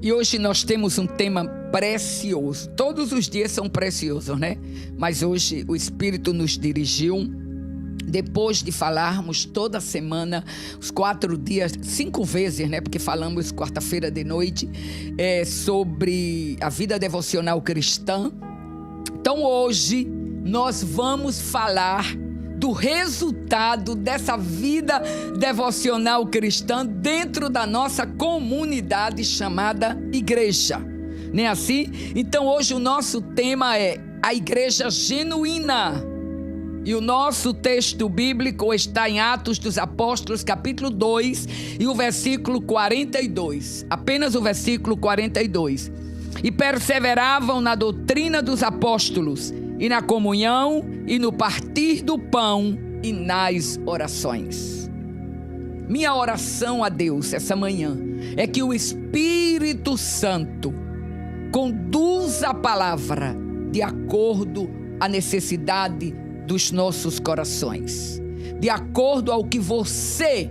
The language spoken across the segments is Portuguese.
E hoje nós temos um tema precioso. Todos os dias são preciosos, né? Mas hoje o Espírito nos dirigiu, depois de falarmos toda semana, os 4 dias, 5 vezes, né? Porque falamos quarta-feira de noite, sobre a vida devocional cristã. Então hoje nós vamos falar do resultado dessa vida devocional cristã dentro da nossa comunidade chamada igreja. Não é assim? Então hoje o nosso tema é a igreja genuína. E o nosso texto bíblico está em Atos dos Apóstolos, capítulo 2, e o versículo 42. Apenas o versículo 42. E perseveravam na doutrina dos apóstolos, e na comunhão, e no partir do pão, e nas orações. Minha oração a Deus essa manhã é que o Espírito Santo conduza a palavra de acordo à necessidade dos nossos corações, de acordo ao que você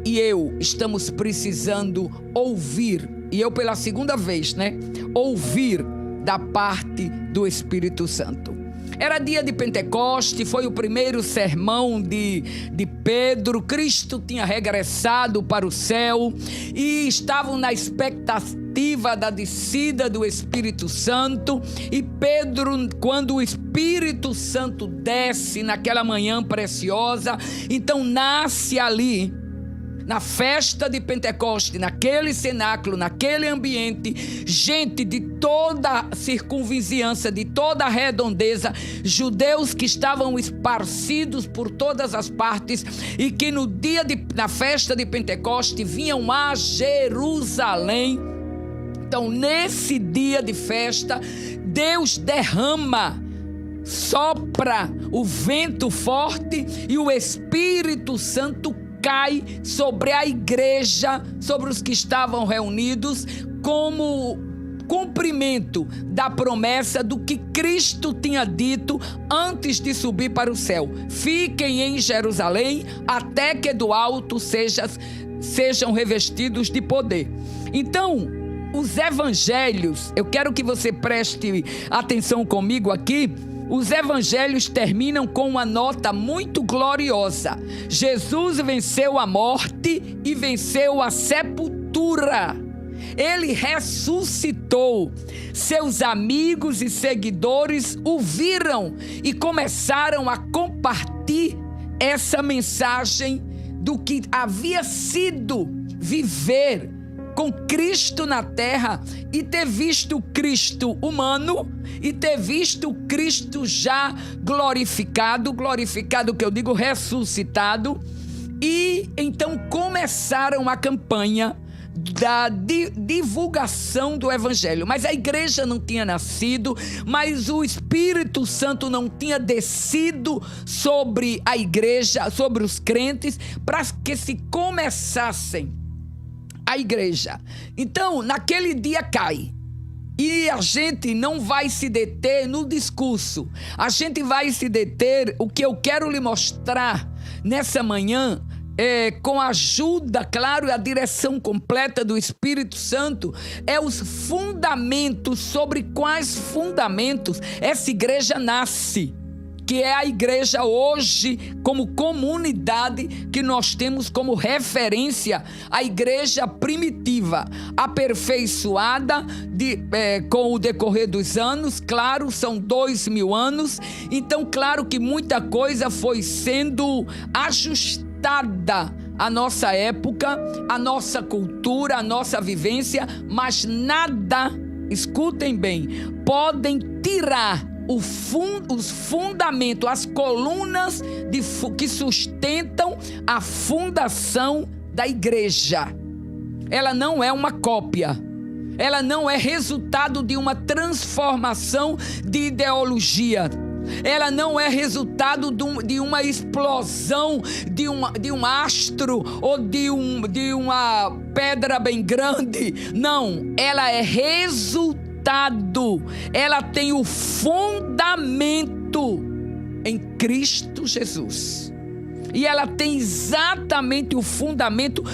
e eu estamos precisando ouvir, e eu pela segunda vez, ouvir da parte do Espírito Santo. Era dia de Pentecoste, foi o primeiro sermão de Pedro. Cristo tinha regressado para o céu e estavam na expectativa da descida do Espírito Santo. E Pedro, quando o Espírito Santo desce naquela manhã preciosa, então nasce ali, na festa de Pentecoste, naquele cenáculo, naquele ambiente, gente de toda a circunvizinhança, de toda a redondeza, judeus que estavam esparcidos por todas as partes e que na festa de Pentecoste vinham a Jerusalém. Então, nesse dia de festa, Deus derrama, sopra o vento forte e o Espírito Santo cai sobre a igreja, sobre os que estavam reunidos, como cumprimento da promessa do que Cristo tinha dito antes de subir para o céu. Fiquem em Jerusalém até que do alto sejam revestidos de poder. Então, os evangelhos, eu quero que você preste atenção comigo aqui. Os evangelhos terminam com uma nota muito gloriosa. Jesus venceu a morte e venceu a sepultura. Ele ressuscitou. Seus amigos e seguidores o viram e começaram a compartilhar essa mensagem do que havia sido viver com Cristo na terra e ter visto Cristo humano e ter visto Cristo já glorificado que eu digo ressuscitado. E então começaram a campanha da divulgação do evangelho. Mas a igreja não tinha nascido, mas o Espírito Santo não tinha descido sobre a igreja, sobre os crentes, para que se começassem a igreja. Então, naquele dia cai. E a gente não vai se deter no discurso. A gente vai se deter, o que eu quero lhe mostrar nessa manhã, com a ajuda, claro, e a direção completa do Espírito Santo, é os fundamentos, sobre quais fundamentos essa igreja nasce, que é a igreja hoje, como comunidade, que nós temos como referência a igreja primitiva, aperfeiçoada com o decorrer dos anos. Claro, são 2000 anos, então claro que muita coisa foi sendo ajustada à nossa época, à nossa cultura, à nossa vivência, mas nada, escutem bem, podem tirar os fundamentos, as colunas que sustentam a fundação da igreja. Ela não é uma cópia, ela não é resultado de uma transformação de ideologia, ela não é resultado de uma explosão de um astro ou de uma pedra bem grande. Não, ela é resultado, ela tem o fundamento em Cristo Jesus. E ela tem exatamente o fundamento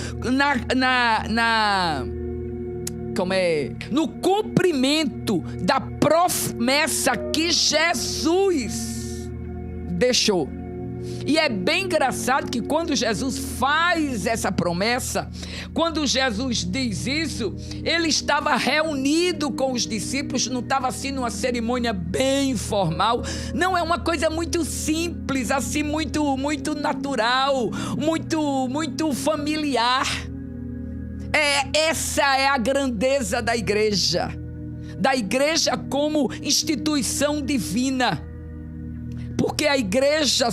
no cumprimento da promessa que Jesus deixou. E é bem engraçado que quando Jesus faz essa promessa, quando Jesus diz isso, ele estava reunido com os discípulos, não estava assim numa cerimônia bem formal, não, é uma coisa muito simples, assim, muito natural, muito familiar. Essa é a grandeza da igreja como instituição divina. Porque a igreja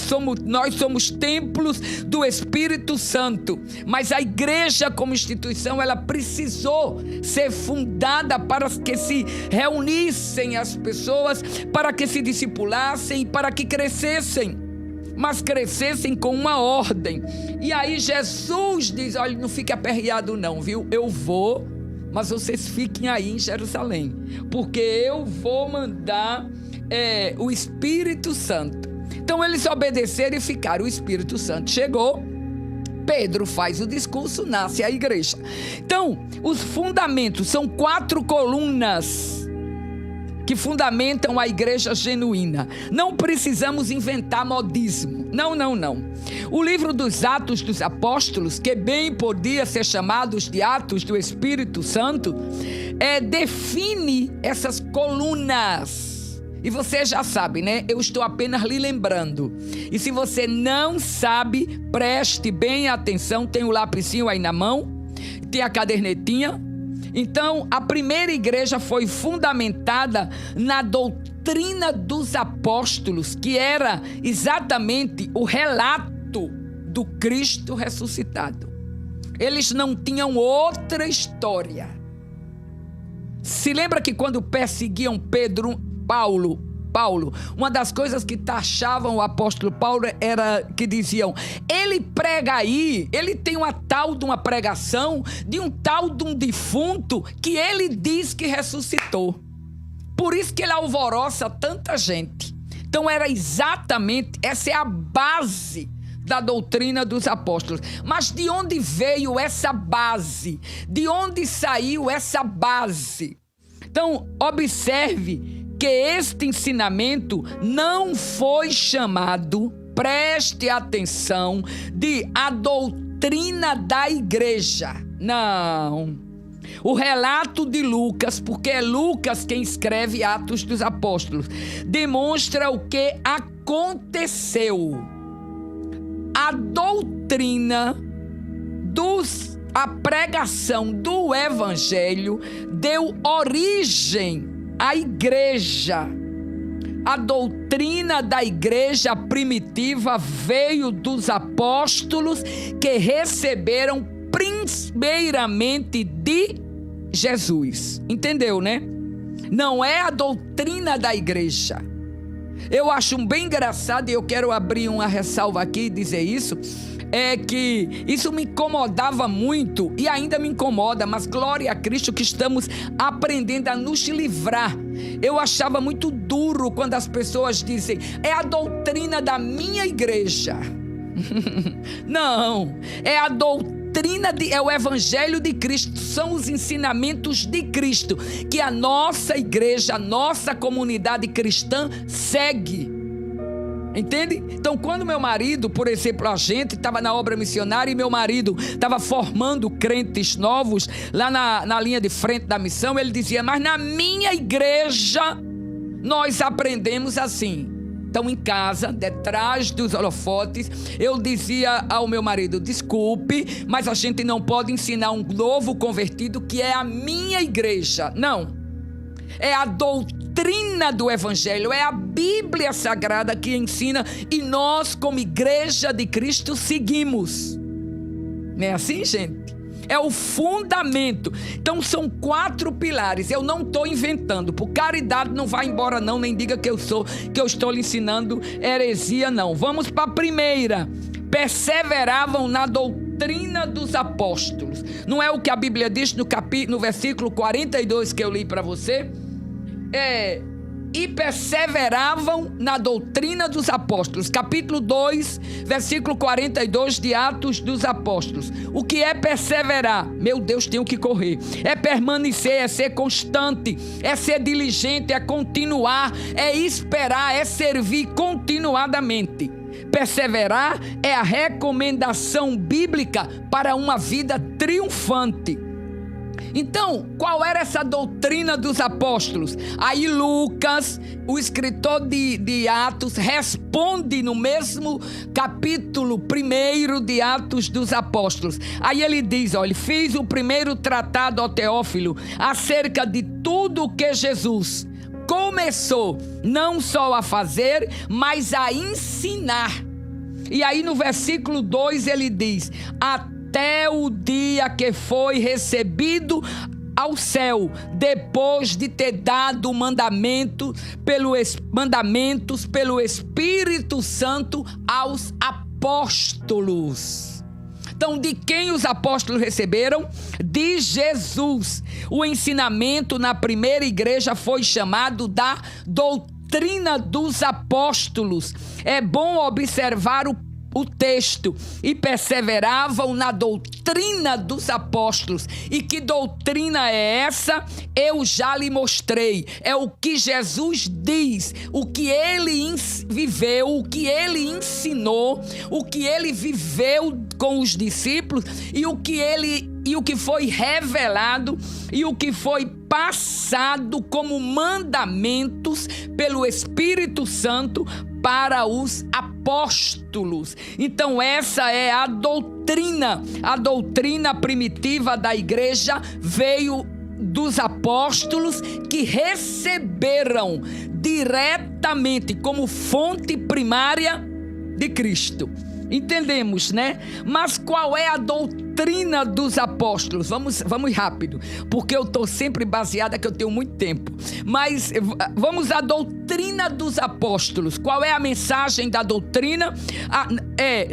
nós somos templos do Espírito Santo, mas a igreja como instituição, ela precisou ser fundada para que se reunissem as pessoas, para que se discipulassem, para que crescessem, mas crescessem com uma ordem. E aí Jesus diz: olha, não fique aperreado não, viu? Eu vou, mas vocês fiquem aí em Jerusalém, porque eu vou mandar o Espírito Santo. Então eles obedeceram e ficaram. O Espírito Santo chegou, Pedro faz o discurso, nasce a igreja. Então, os fundamentos são 4 colunas que fundamentam a igreja genuína. Não precisamos inventar modismo. Não. O livro dos Atos dos Apóstolos, que bem podia ser chamado de Atos do Espírito Santo, define essas colunas. E você já sabe, né? Eu estou apenas lhe lembrando. E se você não sabe, preste bem atenção. Tem o lapisinho aí na mão, tem a cadernetinha. Então, a primeira igreja foi fundamentada na doutrina dos apóstolos, que era exatamente o relato do Cristo ressuscitado. Eles não tinham outra história. Se lembra que quando perseguiam Paulo, uma das coisas que taxavam o apóstolo Paulo era que diziam: ele prega aí, ele tem uma tal de uma pregação de um tal de um defunto que ele diz que ressuscitou. Por isso que ele alvoroça tanta gente. Então era exatamente, essa é a base da doutrina dos apóstolos. Mas de onde veio essa base? De onde saiu essa base? Então observe que este ensinamento não foi chamado, preste atenção, de a doutrina da igreja. Não. O relato de Lucas, porque é Lucas quem escreve Atos dos Apóstolos, demonstra o que aconteceu. A doutrina a pregação do evangelho deu origem a igreja. A doutrina da igreja primitiva veio dos apóstolos, que receberam primeiramente de Jesus. Entendeu, né? Não é a doutrina da igreja. Eu acho bem engraçado, e eu quero abrir uma ressalva aqui e dizer isso, é que isso me incomodava muito e ainda me incomoda, mas glória a Cristo que estamos aprendendo a nos livrar. Eu achava muito duro quando as pessoas dizem: é a doutrina da minha igreja. Não, é a doutrina, é o evangelho de Cristo, são os ensinamentos de Cristo que a nossa igreja, a nossa comunidade cristã segue. Entende? Então, quando meu marido, por exemplo, a gente estava na obra missionária e meu marido estava formando crentes novos lá na linha de frente da missão, ele dizia: mas na minha igreja nós aprendemos assim. Então, em casa, detrás dos holofotes, eu dizia ao meu marido: desculpe, mas a gente não pode ensinar um novo convertido que é a minha igreja. Não. É a doutrina do evangelho, é a Bíblia Sagrada que ensina, e nós, como igreja de Cristo, seguimos. Não é assim, gente? É o fundamento. Então são 4 pilares. Eu não estou inventando. Por caridade, não vá embora não, nem diga que eu estou lhe ensinando heresia, não. Vamos para a primeira. Perseveravam na doutrina dos apóstolos. Não é o que a Bíblia diz no versículo 42 que eu li para você? e perseveravam na doutrina dos apóstolos. Capítulo 2, versículo 42 de Atos dos Apóstolos. O que é perseverar? Meu Deus, tenho que correr. É permanecer, é ser constante, é ser diligente, é continuar, é esperar, é servir continuadamente. Perseverar é a recomendação bíblica para uma vida triunfante. Então, qual era essa doutrina dos apóstolos? Aí Lucas, o escritor de Atos, responde no mesmo capítulo 1 de Atos dos Apóstolos. Aí ele diz, olha, fiz o primeiro tratado ao Teófilo acerca de tudo o que Jesus começou não só a fazer, mas a ensinar. E aí no versículo 2 ele diz, até o dia que foi recebido ao céu, depois de ter dado mandamentos pelo Espírito Santo aos apóstolos. Então, de quem os apóstolos receberam? De Jesus. O ensinamento na primeira igreja foi chamado da doutrina dos apóstolos. É bom observar o texto, e perseveravam na doutrina dos apóstolos. E que doutrina é essa? Eu já lhe mostrei. É o que Jesus diz, o que ele viveu, o que ele ensinou, o que ele viveu com os discípulos, e o que foi revelado e o que foi passado como mandamentos pelo Espírito Santo para os apóstolos. Então essa é a doutrina primitiva da igreja, veio dos apóstolos, que receberam diretamente como fonte primária de Cristo. Entendemos, né? Mas qual é a doutrina dos apóstolos? Vamos rápido, porque eu estou sempre baseada, que eu tenho muito tempo. Mas vamos à doutrina dos apóstolos. Qual é a mensagem da doutrina?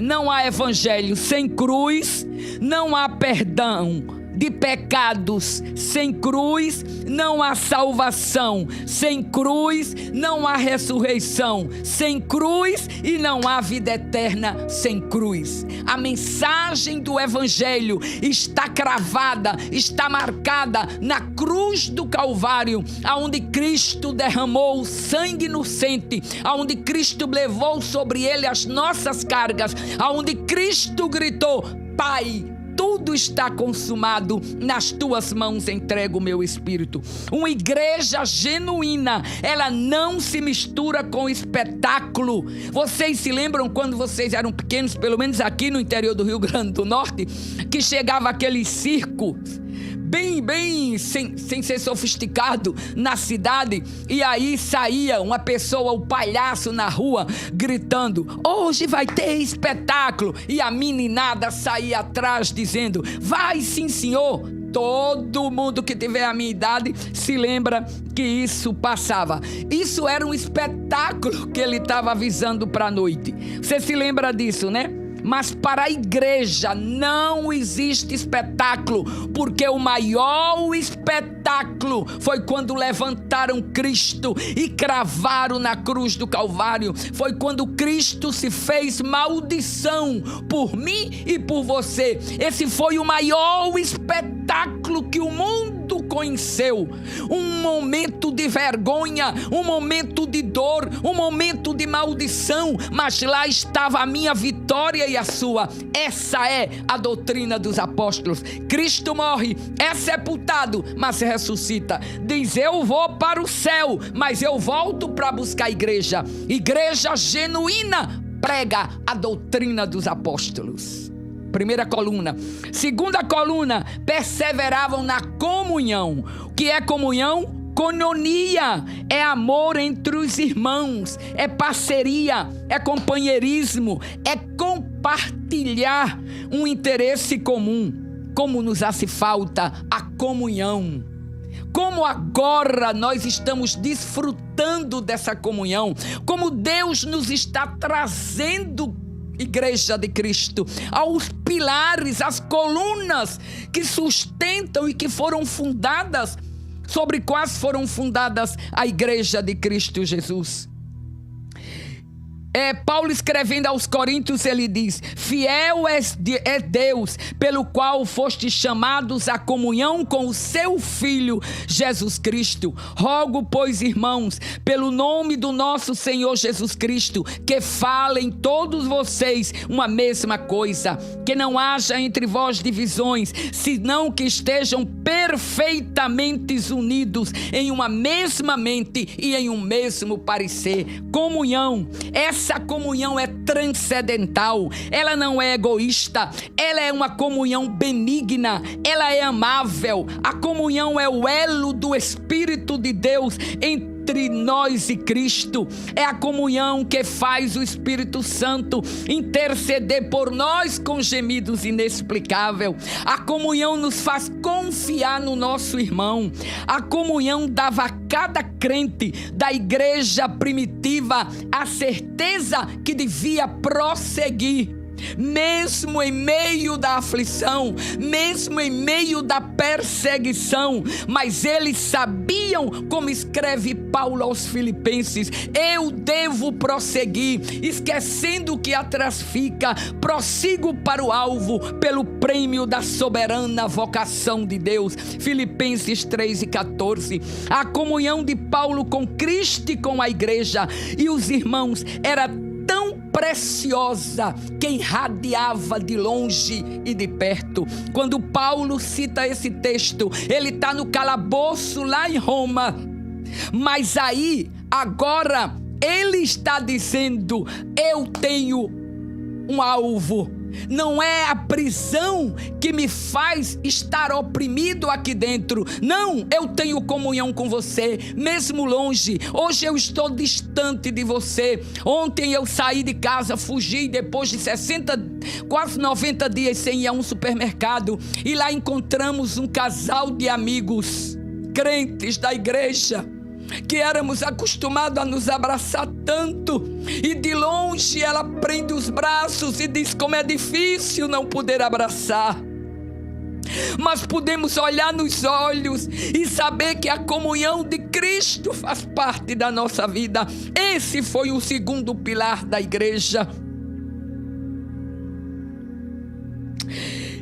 Não há evangelho sem cruz, não há perdão de pecados sem cruz, não há salvação sem cruz, não há ressurreição sem cruz e não há vida eterna sem cruz. A mensagem do evangelho está cravada, está marcada na cruz do Calvário, aonde Cristo derramou o sangue inocente, aonde Cristo levou sobre ele as nossas cargas, aonde Cristo gritou: Pai, tudo está consumado, nas tuas mãos entrego o meu espírito. Uma igreja genuína, ela não se mistura com espetáculo. Vocês se lembram quando vocês eram pequenos, pelo menos aqui no interior do Rio Grande do Norte, que chegava aquele circo bem sem ser sofisticado na cidade, e aí saía uma pessoa, o palhaço na rua, gritando: hoje vai ter espetáculo, e a meninada saía atrás dizendo: vai sim senhor. Todo mundo que tiver a minha idade se lembra que isso passava. Isso era um espetáculo que ele estava avisando para a noite. Você se lembra disso, né? Mas para a igreja não existe espetáculo, porque o maior espetáculo foi quando levantaram Cristo e cravaram na cruz do Calvário. Foi quando Cristo se fez maldição por mim e por você. Esse foi o maior espetáculo que o mundo conheceu. Um momento de vergonha, um momento de dor, um momento de maldição, mas lá estava a minha vitória e a sua. Essa é a doutrina dos apóstolos. Cristo morre, é sepultado, mas ressuscita. Diz: eu vou para o céu, mas eu volto para buscar a igreja. Igreja genuína prega a doutrina dos apóstolos. Primeira coluna. Segunda coluna, perseveravam na comunhão. O que é comunhão? Coinonia, é amor entre os irmãos, é parceria, é companheirismo, é compartilhar um interesse comum. Como nos hace falta a comunhão. Como agora nós estamos desfrutando dessa comunhão. Como Deus nos está trazendo, Igreja de Cristo, aos pilares, às colunas que sustentam e que foram fundadas sobre quais foram fundadas a igreja de Cristo Jesus. Paulo escrevendo aos Coríntios, ele diz: fiel é Deus, pelo qual fostes chamados à comunhão com o seu Filho Jesus Cristo. Rogo, pois, irmãos, pelo nome do nosso Senhor Jesus Cristo, que falem todos vocês uma mesma coisa, que não haja entre vós divisões, senão que estejam perfeitamente unidos em uma mesma mente e em um mesmo parecer. Comunhão, essa comunhão é transcendental, ela não é egoísta, ela é uma comunhão benigna, ela é amável. A comunhão é o elo do Espírito de Deus entre nós e Cristo. É a comunhão que faz o Espírito Santo interceder por nós com gemidos inexplicáveis. A comunhão nos faz confiar no nosso irmão. A comunhão dava a cada crente da igreja primitiva a certeza que devia prosseguir, mesmo em meio da aflição, mesmo em meio da perseguição. Mas eles sabiam, como escreve Paulo aos Filipenses: eu devo prosseguir, esquecendo o que atrás fica, prossigo para o alvo, pelo prêmio da soberana vocação de Deus. Filipenses 3:14. A comunhão de Paulo com Cristo e com a igreja e os irmãos era tão preciosa que irradiava de longe e de perto. Quando Paulo cita esse texto, ele está no calabouço lá em Roma, mas aí agora ele está dizendo: eu tenho um alvo. Não é a prisão que me faz estar oprimido aqui dentro. Não, eu tenho comunhão com você, mesmo longe. Hoje eu estou distante de você. Ontem eu saí de casa, fugi depois de 60, quase 90 dias sem ir a um supermercado. E lá encontramos um casal de amigos, crentes da igreja, que éramos acostumados a nos abraçar tanto, e de longe ela prende os braços e diz como é difícil não poder abraçar. Mas podemos olhar nos olhos e saber que a comunhão de Cristo faz parte da nossa vida. Esse foi o segundo pilar da igreja.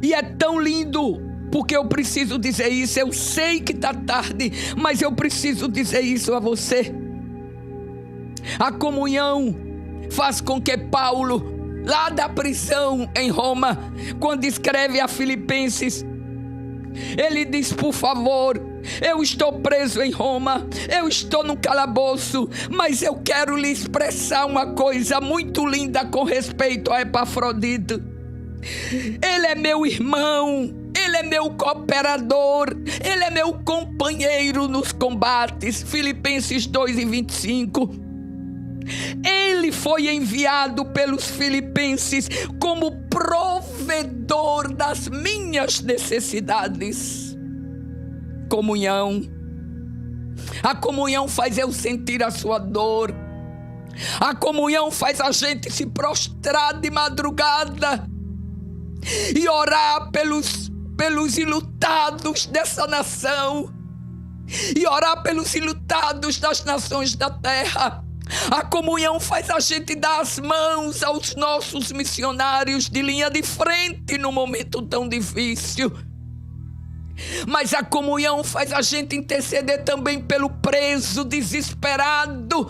E é tão lindo, porque eu preciso dizer isso. Eu sei que está tarde, mas eu preciso dizer isso a você. A comunhão faz com que Paulo, lá da prisão em Roma, quando escreve a Filipenses, ele diz: por favor, eu estou preso em Roma, eu estou no calabouço, mas eu quero lhe expressar uma coisa muito linda com respeito a Epafrodito. Ele é meu irmão, ele é meu cooperador, ele é meu companheiro nos combates. Filipenses 2:25. Ele foi enviado pelos filipenses como provedor das minhas necessidades. Comunhão. A comunhão faz eu sentir a sua dor. A comunhão faz a gente se prostrar de madrugada e orar pelos enlutados dessa nação, e orar pelos enlutados das nações da terra. A comunhão faz a gente dar as mãos aos nossos missionários de linha de frente num momento tão difícil. Mas a comunhão faz a gente interceder também pelo preso desesperado,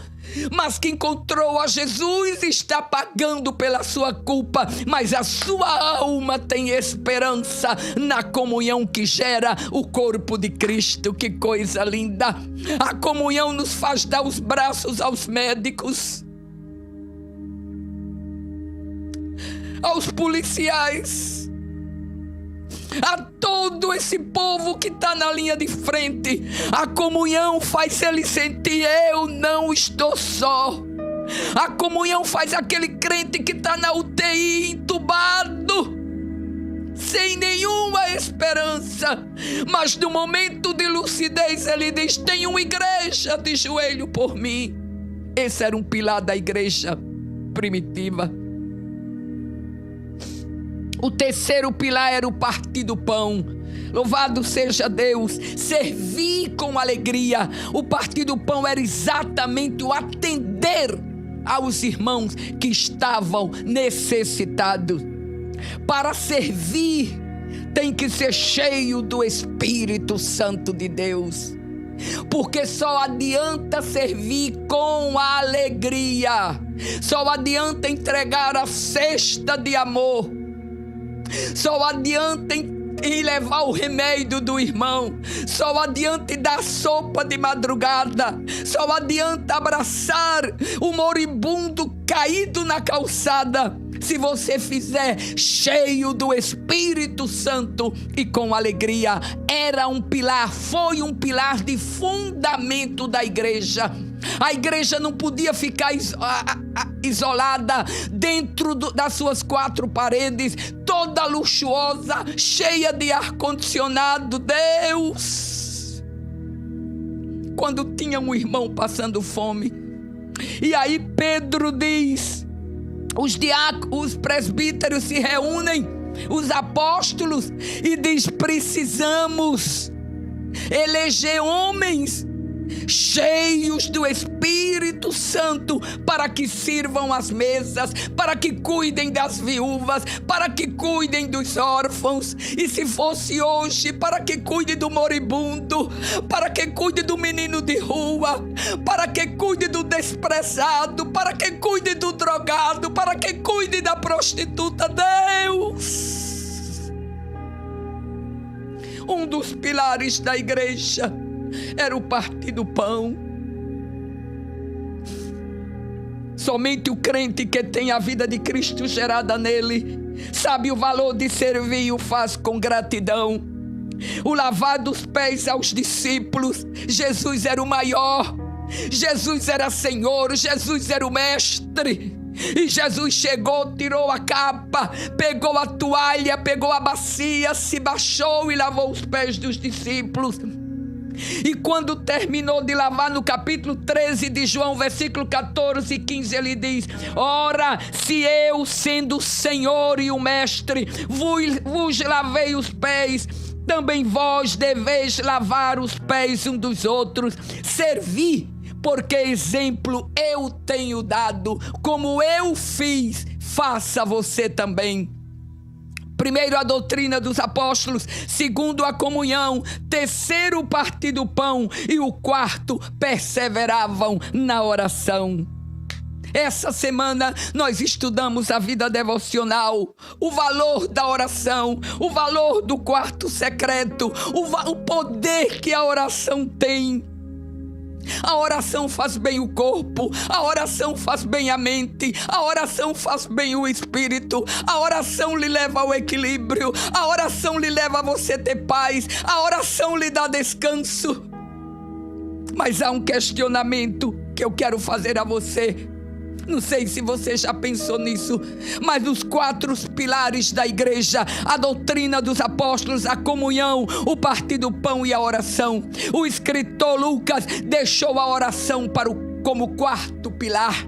mas que encontrou a Jesus e está pagando pela sua culpa, mas a sua alma tem esperança na comunhão que gera o corpo de Cristo. Que coisa linda! A comunhão nos faz dar os braços aos médicos, aos policiais, a todo esse povo que está na linha de frente. A comunhão faz ele sentir: eu não estou só. A comunhão faz aquele crente que está na UTI entubado, sem nenhuma esperança, mas no momento de lucidez ele diz: tem uma igreja de joelho por mim. Esse era um pilar da igreja primitiva. O terceiro pilar era o partir do pão. Louvado seja Deus. Servir com alegria. O partir do pão era exatamente o atender aos irmãos que estavam necessitados. Para servir, tem que ser cheio do Espírito Santo de Deus. Porque só adianta servir com alegria. Só adianta entregar a cesta de amor. Só adianta e levar o remédio do irmão. Só adianta dar sopa de madrugada. Só adianta abraçar o moribundo caído na calçada, se você fizer cheio do Espírito Santo e com alegria. Era um pilar, foi um pilar de fundamento da igreja. A igreja não podia ficar isolada dentro das suas quatro paredes, toda luxuosa, cheia de ar-condicionado. Deus! Quando tinha um irmão passando fome, e aí Pedro diz, os presbíteros se reúnem, os apóstolos, e diz: precisamos eleger homens cheios do Espírito Santo para que sirvam as mesas, para que cuidem das viúvas, para que cuidem dos órfãos, e se fosse hoje, para que cuide do moribundo, para que cuide do menino de rua, para que cuide do desprezado, para que cuide do drogado, para que cuide da prostituta. Deus! Um dos pilares da igreja era o partir do pão. Somente o crente que tem a vida de Cristo gerada nele sabe o valor de servir e o faz com gratidão. O lavar dos pés aos discípulos, Jesus era o maior, Jesus era Senhor, Jesus era o mestre. E Jesus chegou, tirou a capa, pegou a toalha, pegou a bacia, se baixou e lavou os pés dos discípulos. E quando terminou de lavar, no capítulo 13 de João, versículo 14 e 15, ele diz: ora, se eu, sendo o Senhor e o Mestre, vos lavei os pés, também vós deveis lavar os pés uns dos outros. Servi, porque exemplo eu tenho dado, como eu fiz, faça você também. Primeiro, a doutrina dos apóstolos. Segundo, a comunhão. Terceiro, o partir do pão. E o quarto, perseveravam na oração. Essa semana nós estudamos a vida devocional, o valor da oração, o valor do quarto secreto, o poder que a oração tem. A oração faz bem o corpo, a oração faz bem a mente, a oração faz bem o espírito, a oração lhe leva ao equilíbrio, a oração lhe leva a você ter paz, a oração lhe dá descanso. Mas há um questionamento que eu quero fazer a você. Não sei se você já pensou nisso, mas os quatro pilares da igreja, a doutrina dos apóstolos, a comunhão, o partir do pão e a oração. O escritor Lucas deixou a oração como quarto pilar.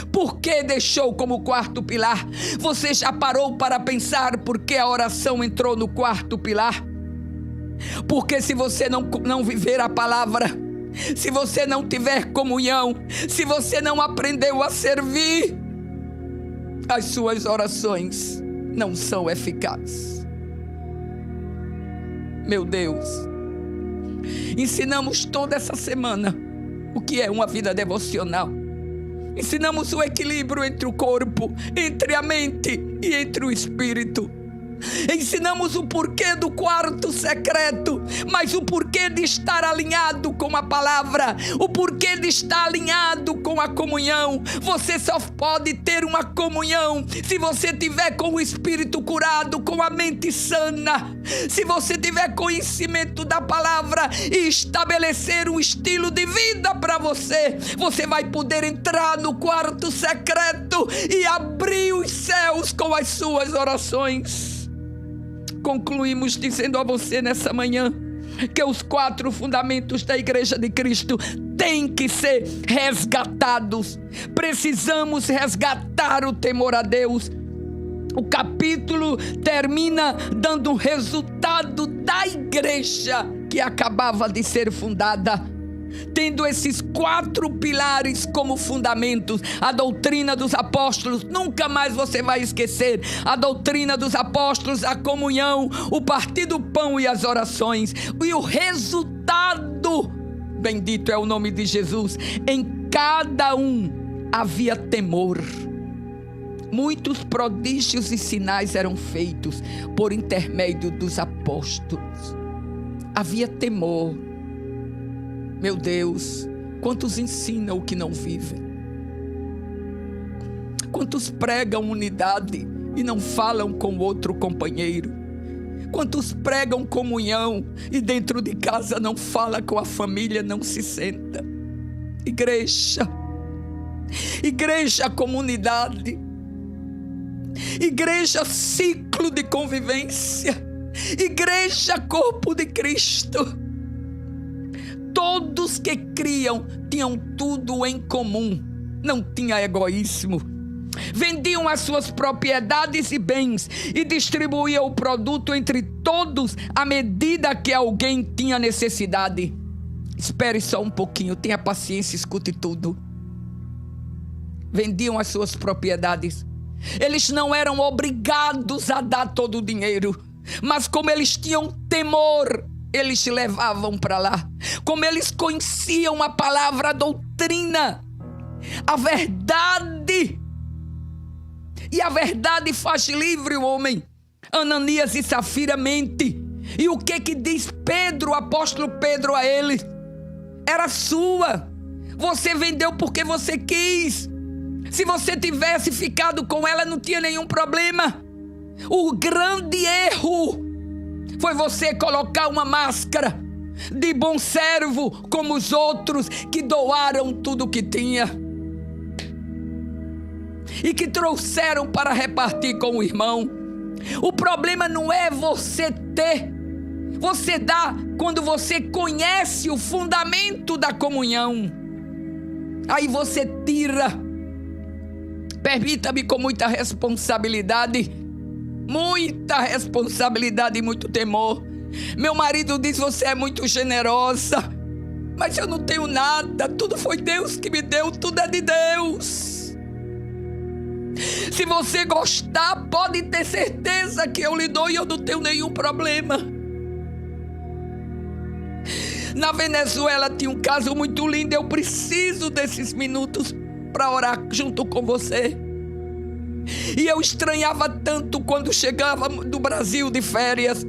Por que deixou como quarto pilar? Você já parou para pensar por que a oração entrou no quarto pilar? Porque se você não viver a palavra, se você não tiver comunhão, se você não aprendeu a servir, as suas orações não são eficazes. Meu Deus, ensinamos toda essa semana o que é uma vida devocional. Ensinamos o equilíbrio entre o corpo, entre a mente e entre o espírito. Ensinamos o porquê do quarto secreto, mas o porquê de estar alinhado com a palavra, o porquê de estar alinhado com a comunhão. Você só pode ter uma comunhão se você tiver com o espírito curado, com a mente sana, se você tiver conhecimento da palavra e estabelecer um estilo de vida para você. Você vai poder entrar no quarto secreto e abrir os céus com as suas orações. Concluímos dizendo a você nessa manhã que os quatro fundamentos da Igreja de Cristo têm que ser resgatados. Precisamos resgatar o temor a Deus. O capítulo termina dando um resultado da igreja que acabava de ser fundada, tendo esses 4 pilares como fundamentos. A doutrina dos apóstolos, nunca mais você vai esquecer. A doutrina dos apóstolos, a comunhão, o partir do pão e as orações. E o resultado, bendito é o nome de Jesus, em cada um havia temor. Muitos prodígios e sinais eram feitos por intermédio dos apóstolos. Havia temor. Meu Deus, quantos ensinam o que não vivem? Quantos pregam unidade e não falam com outro companheiro? Quantos pregam comunhão e dentro de casa não fala com a família, não se senta? Igreja, comunidade. Igreja, ciclo de convivência. Igreja, corpo de Cristo. Todos que criam tinham tudo em comum. Não tinha egoísmo. Vendiam as suas propriedades e bens e distribuíam o produto entre todos à medida que alguém tinha necessidade. Espere só um pouquinho, tenha paciência, escute tudo. Vendiam as suas propriedades. Eles não eram obrigados a dar todo o dinheiro, mas como eles tinham temor, eles levavam para lá. Como eles conheciam a palavra, a doutrina, a verdade. E a verdade faz livre o homem. Ananias e Safira mente. E o que diz Pedro, o apóstolo Pedro a eles? Era sua. Você vendeu porque você quis. Se você tivesse ficado com ela, não tinha nenhum problema. O grande erro foi você colocar uma máscara de bom servo como os outros que doaram tudo que tinha e que trouxeram para repartir com o irmão. O problema não é você ter. Você dá quando você conhece o fundamento da comunhão. Aí você tira. Permita-me, com muita responsabilidade e muito temor. Meu marido diz: você é muito generosa. Mas eu não tenho nada, tudo foi Deus que me deu, tudo é de Deus. Se você gostar, pode ter certeza que eu lhe dou e eu não tenho nenhum problema. Na Venezuela tinha um caso muito lindo, eu preciso desses minutos para orar junto com você. E eu estranhava tanto quando chegava do Brasil de férias,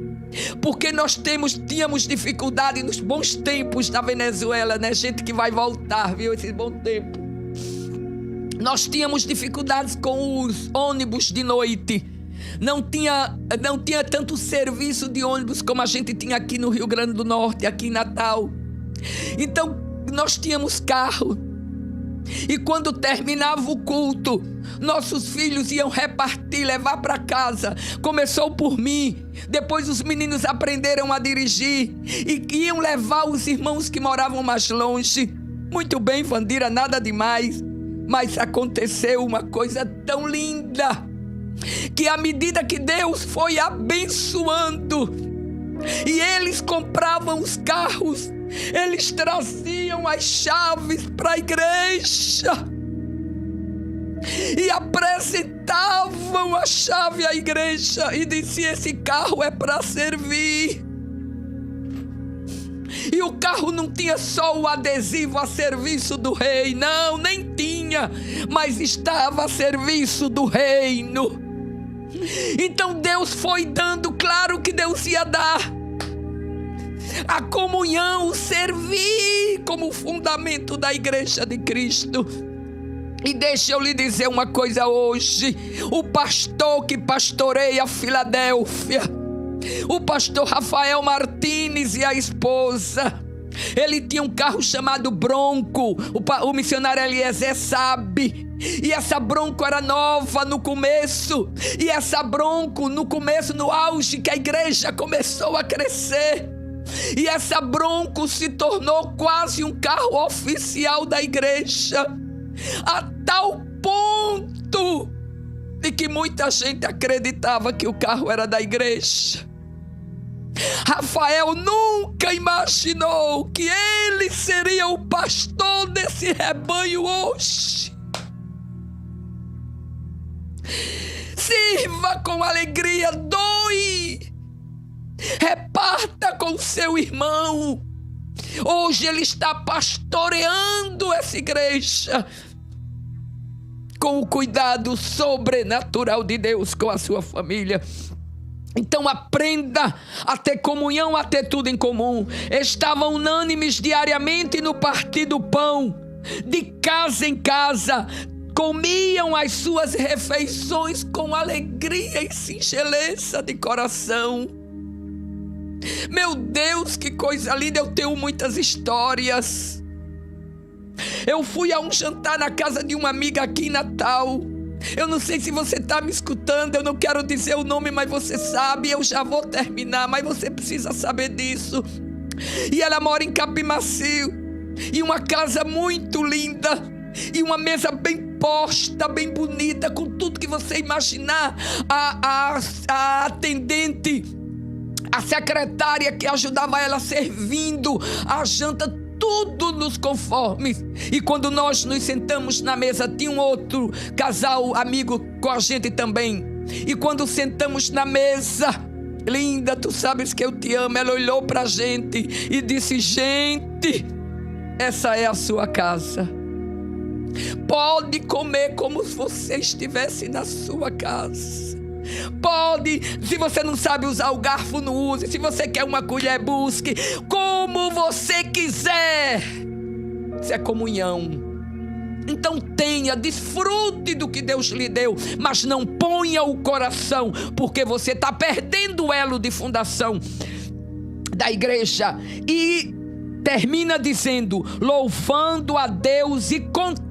porque nós tínhamos dificuldade nos bons tempos da Venezuela, né? Gente que vai voltar, viu? Esse bom tempo. Nós tínhamos dificuldades com os ônibus de noite. Não tinha tanto serviço de ônibus como a gente tinha aqui no Rio Grande do Norte, aqui em Natal. Então, nós tínhamos carro. E quando terminava o culto, nossos filhos iam repartir, levar para casa. Começou por mim, depois os meninos aprenderam a dirigir e iam levar os irmãos que moravam mais longe. Muito bem, Vandira, nada demais. Mas aconteceu uma coisa tão linda, que à medida que Deus foi abençoando e eles compravam os carros, eles traziam as chaves para a igreja e apresentavam a chave à igreja e diziam: esse carro é para servir. E o carro não tinha só o adesivo a serviço do rei, não, nem tinha, mas estava a serviço do reino. Então Deus foi dando, claro que Deus ia dar a comunhão, o servir como fundamento da igreja de Cristo. E deixa eu lhe dizer uma coisa hoje: o pastor que pastoreia a Filadélfia, o pastor Rafael Martins e a esposa, ele tinha um carro chamado Bronco. O missionário Eliezer sabe. E essa Bronco era nova no começo. E essa Bronco no começo, no auge que a igreja começou a crescer, e essa Bronco se tornou quase um carro oficial da igreja, a tal ponto e que muita gente acreditava que o carro era da igreja. Rafael nunca imaginou que ele seria o pastor desse rebanho hoje. Sirva com alegria, doe, reparta com seu irmão. Hoje ele está pastoreando essa igreja com o cuidado sobrenatural de Deus com a sua família. Então aprenda a ter comunhão, a ter tudo em comum. Estavam unânimes diariamente no partir do pão, de casa em casa, comiam as suas refeições com alegria e singeleza de coração. Meu Deus, que coisa linda! Eu tenho muitas histórias. Eu fui a um jantar na casa de uma amiga aqui em Natal. Eu não sei se você está me escutando, eu não quero dizer o nome, mas você sabe, eu já vou terminar, mas você precisa saber disso. E ela mora em Capim Macio, e uma casa muito linda, e uma mesa bem posta, bem bonita, com tudo que você imaginar. A atendente, a secretária que ajudava ela servindo a janta, tudo nos conformes. E quando nós nos sentamos na mesa, tinha um outro casal amigo com a gente também. E quando sentamos na mesa, linda, tu sabes que eu te amo, ela olhou pra gente e disse: gente, essa é a sua casa. Pode comer como se você estivesse na sua casa. Pode, se você não sabe usar o garfo, não use. Se você quer uma colher, busque. Como você quiser. Isso é comunhão. Então tenha, desfrute do que Deus lhe deu, mas não ponha o coração, porque você está perdendo o elo de fundação da igreja. E termina dizendo: louvando a Deus e contando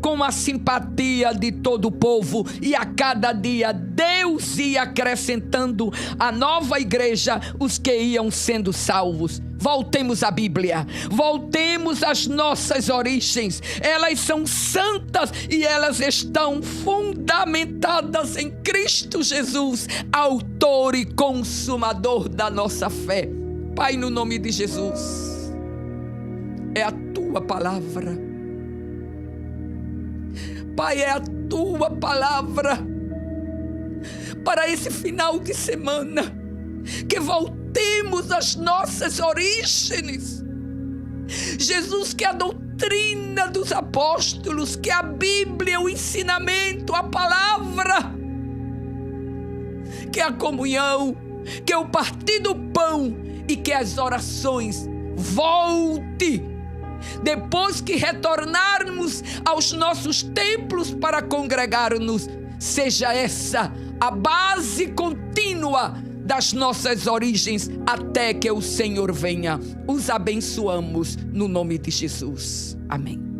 com a simpatia de todo o povo. E a cada dia Deus ia acrescentando à nova igreja os que iam sendo salvos. Voltemos à Bíblia, voltemos às nossas origens. Elas são santas e elas estão fundamentadas em Cristo Jesus, autor e consumador da nossa fé. Pai, no nome de Jesus, é a tua palavra. Pai, é a tua palavra para esse final de semana, que voltemos às nossas origens. Jesus, que a doutrina dos apóstolos, que a Bíblia, o ensinamento, a palavra, que a comunhão, que o partir do pão e que as orações volte. Depois que retornarmos aos nossos templos para congregar-nos, seja essa a base contínua das nossas origens até que o Senhor venha. Os abençoamos no nome de Jesus. Amém.